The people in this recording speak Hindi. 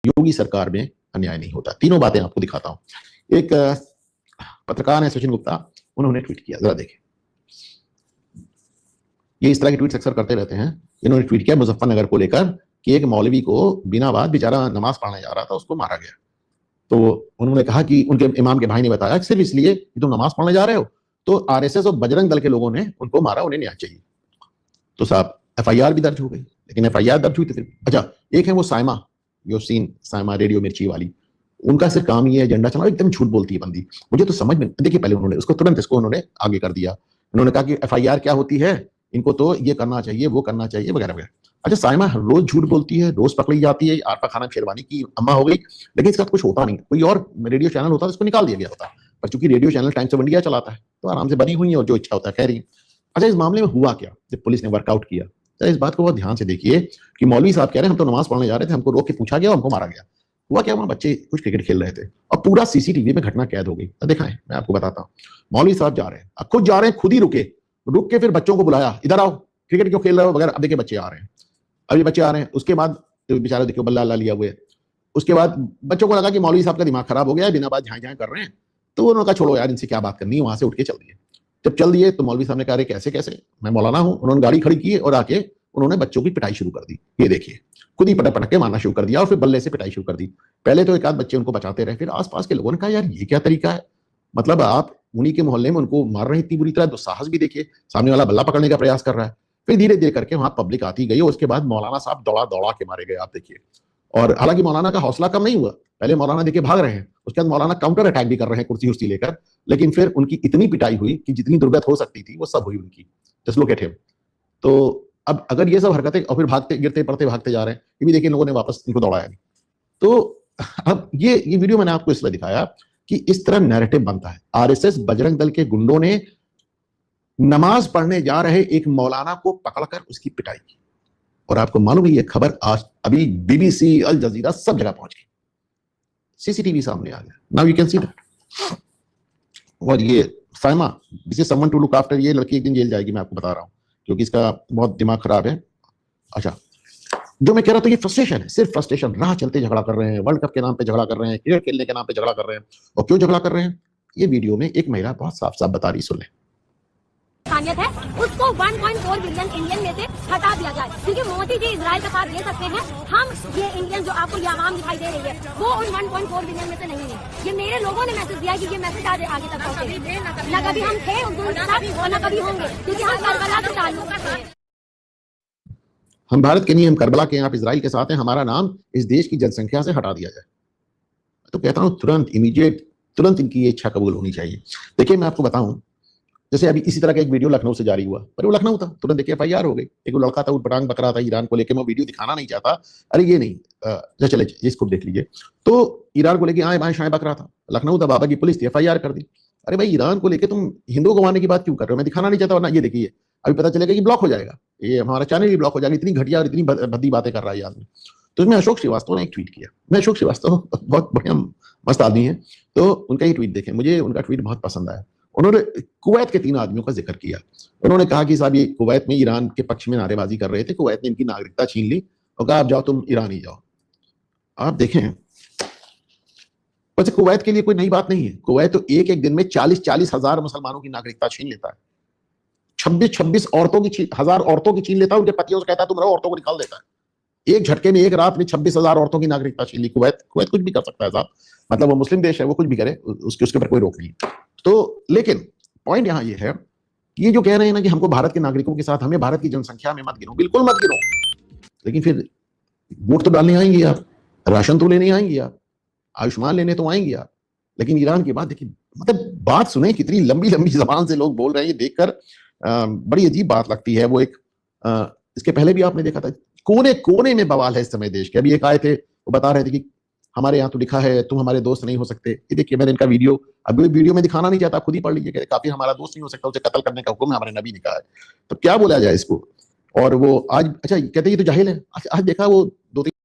योगी सरकार में अन्याय नहीं होता। तीनों बातें आपको दिखाता हूं। एक पत्रकार है सचिन गुप्ता, उन्होंने ट्वीट किया, जरा देखें। ये इस तरह के ट्वीट अक्सर करते रहते हैं। इन्होंने ट्वीट किया मुजफ्फरनगर को लेकर कि एक मौलवी को बिना बात बेचारा नमाज पढ़ने जा रहा था, उसको मारा गया। तो उन्होंने कहा कि उनके इमाम के भाई ने बताया सिर्फ इसलिए कि तुम नमाज पढ़ने जा रहे हो, तो आरएसएस और बजरंग दल के लोगों ने उनको मारा, उन्हें न्याय चाहिए। तो साहब एफआईआर भी दर्ज हो गई, लेकिन एफआईआर दर्ज हुई थी फिर। अच्छा, एक है वो साइमा, जो साइमा रेडियो मिर्ची वाली, उनका सिर्फ काम ये एजेंडा चला, एकदम झूठ बोलती है बंदी। मुझे तो समझ में, देखिए पहले उन्होंने उसको तुरंत इसको उन्होंने आगे कर दिया। उन्होंने कहा कि एफआईआर क्या होती है, इनको तो ये करना चाहिए, वो करना चाहिए, वगैरह वगैरह। अच्छा, साइमा रोज झूठ बोलती है, रोज पकड़ी जाती है, आरफा खाना शेरवानी की अम्मा हो गई, लेकिन इसका कुछ होता नहीं। कोई और रेडियो चैनल होता तो इसको निकाल दिया गया होता, पर चूंकि radio channel times of India चलाता है तो आराम से बनी हुई है और जो इच्छा होता है कह रही है। अच्छा, इस मामले में हुआ क्या जब पुलिस ने वर्कआउट किया, तो इस बात को बहुत ध्यान से देखिए कि मौलवी साहब कह रहे हैं हम तो नमाज पढ़ने जा रहे थे, हमको रोक के पूछा गया, हमको मारा गया। हुआ क्या, वहां बच्चे कुछ क्रिकेट खेल रहे थे और पूरा सीसीटीवी में घटना कैद हो गई। तो देखा है, मैं आपको बताता हूँ। मौलवी साहब जा रहे हैं, खुद जा रहे हैं, खुद ही रुक के फिर बच्चों को बुलाया, इधर आओ, क्रिकेट क्यों खेल रहे हो वगैरह। अब देखिए बच्चे आ रहे हैं, अभी बच्चे आ रहे हैं। उसके बाद बेचारे देखिए बल्ला अल्लाह लिया हुए। उसके बाद बच्चों को लगा कि मौलवी साहब का दिमाग खराब हो गया, बिना बात झाँ झाँ कर रहे हैं, तो उन्होंने कहा छोड़ो यार, इनसे क्या बात करनी है, वहां से उठ के चल दिए। जब चल दिए तो मौलवी साहब ने कहा कैसे कैसे, मैं मौलाना हूं। उन्होंने गाड़ी खड़ी की और आके उन्होंने बच्चों की पिटाई शुरू कर दी। ये देखिए, खुद ही पटक पटक के मारना शुरू कर दिया और फिर बल्ले से पिटाई शुरू कर दी। पहले तो एक आध बच्चे उनको बचाते रहे, फिर आसपास के लोगों ने कहा यार ये क्या तरीका है, मतलब आप उन्हीं के मोहल्ले में उनको मार रहे हैं इतनी बुरी तरह, तो साहस भी देखिए, सामने वाला बल्ला पकड़ने का प्रयास कर रहा है। फिर धीरे धीरे करके वहां पब्लिक आती गई और उसके बाद मौलाना साहब दौड़ा दौड़ा के मारे गए, आप देखिए। और हालांकि मौलाना का हौसला कम नहीं हुआ, पहले मौलाना देखिए भाग रहे हैं, उसके बाद मौलाना काउंटर अटैक भी कर रहे हैं कुर्सी उर्सी लेकर, लेकिन फिर उनकी इतनी पिटाई हुई कि जितनी दुर्गत हो सकती थी वो सब हुई उनकी। Just look at him. तो अब अगर ये सब हरकतें और फिर भागते गिरते पड़ते भागते जा रहे हैं, ये भी देखिए लोगों ने वापस इनको दौड़ाया नहीं। तो अब ये वीडियो मैंने आपको इसलिए दिखाया कि इस तरह नैरेटिव बनता है। आरएसएस बजरंग दल के गुंडों ने नमाज पढ़ने जा रहे एक मौलाना को पकड़कर उसकी पिटाई की, और आपको मालूम है ये खबर आज अभी बीबीसी, अल जजीरा सब जगह पहुंच गई, सीसीटीवी सामने आ गया। Now you can see that. और ये Saima, this is someone to look after, ये लड़की एक दिन जेल जाएगी, मैं आपको बता रहा हूं, क्योंकि इसका बहुत दिमाग खराब है। अच्छा, जो मैं कह रहा था, ये फ्रस्ट्रेशन है, सिर्फ फ्रस्ट्रेशन। राह चलते झगड़ा कर रहे हैं, वर्ल्ड कप के नाम पे झगड़ा कर रहे हैं, क्रिकेट खेलने के नाम पे झगड़ा कर रहे हैं। और क्यों झगड़ा कर रहे हैं, ये वीडियो में एक महिला बहुत साफ साफ बता रही, सुन लें। है उसको 1.4 बिलियन इंडियन में से हटा दिया जाए, क्योंकि मोदी जी इजराइल का साथ दे सकते हैं, हम ये इंडियन जो आपको ये आवाम दिखाई दे रही है वो उन 1.4 बिलियन में से नहीं है। ये मेरे लोगों ने मैसेज दिया कि ये मैसेज आज आगे तक पहुंचे। न कभी हम थे उनके साथ और न कभी होंगे, क्योंकि हम करबला से ताल्लुक हैं। हम भारत के नहीं, हम करबला के, आप इजराइल के साथ हैं, हमारा नाम इस देश की जनसंख्या से हटा दिया जाए। तो कहता हूं तुरंत इमीडिएट, तुरंत इनकी ये इच्छा कबूल होनी चाहिए। देखिए मैं आपको बताऊं, जैसे अभी इसी तरह का एक वीडियो लखनऊ से जारी हुआ, पर वो लखनऊ था, तुरंत देखिए एफआईआर हो गई। एक लड़का था, उटपटांग बकरा था ईरान को लेकर, मैं वीडियो दिखाना नहीं चाहता, अरे ये नहीं, चले इसको देख लीजिए। तो ईरान को लेकर आए बाएं शाएं बकरा था, लखनऊ था, बाबा की पुलिस थी, एफआईआर कर दी। अरे भाई ईरान को लेकर तुम हिंदुओं को मारने की बात क्यों कर रहे हो, मैं दिखाना नहीं चाहता, वरना ये देखिए अभी पता चलेगा कि ब्लॉक हो जाएगा, ये हमारा चैनल ही ब्लॉक हो जाएगा, इतनी घटिया और इतनी भद्दी बातें कर रहा है आदमी। तो इसमें अशोक श्रीवास्तव ने एक ट्वीट किया, मैं अशोक श्रीवास्तव बहुत बढ़िया मस्त आदमी है, तो उनका ये ट्वीट देखें, मुझे उनका ट्वीट बहुत पसंद आया। उन्होंने कुवैत के 3 आदमियों का जिक्र किया। उन्होंने कहा कि साहब ये कुवैत में ईरान के पक्ष में नारेबाजी कर रहे थे, कुवैत ने इनकी नागरिकता छीन ली और कहा आप जाओ, तुम ईरान ही जाओ। आप देखें, वैसे कुवैत के लिए कोई नई बात नहीं है, कुवैत तो एक एक दिन में 40-40 हजार मुसलमानों की नागरिकता छीन लेता है, 26-26 औरतों की, 1000 औरतों की छीन लेता है, उनके पतियों से कहता है तुम रहो, औरतों को निकाल देता है। एक झटके में एक रात में 26,000 औरतों की नागरिकता छीन ली। कुवैत कुछ भी कर सकता है साहब, मतलब वो मुस्लिम देश है, वो कुछ भी करे, उसके ऊपर कोई रोक नहीं। तो लेकिन पॉइंट यहां ये है कि ये जो कह रहे हैं ना कि हमको भारत के नागरिकों के साथ, हमें भारत की जनसंख्या में मत गिनो, बिल्कुल मत गिनो, लेकिन फिर वोट तो डालने आएंगे आप, राशन तो लेने आएंगे आप, आयुष्मान लेने तो आएंगे आप, लेकिन ईरान की बात देखिए, मतलब बात सुने कितनी लंबी लंबी जबान से लोग बोल रहे हैं, ये देखकर बड़ी अजीब बात लगती है। वो एक इसके पहले भी आपने देखा था, कोने कोने में बवाल है इस समय देश के। अभी एक आए थे, वो बता रहे थे कि हमारे यहाँ तो लिखा है तुम हमारे दोस्त नहीं हो सकते। ये देखिए मैंने इनका वीडियो, अभी वीडियो में दिखाना नहीं चाहता, खुद ही पढ़ लीजिए, काफी हमारा दोस्त नहीं हो सकता, उसे कत्ल करने का हुक्म हमारे नबी ने कहा है, तो क्या बोला जाए इसको। और वो आज, अच्छा कहते ये तो जाहिल है, आज देखा वो 2-3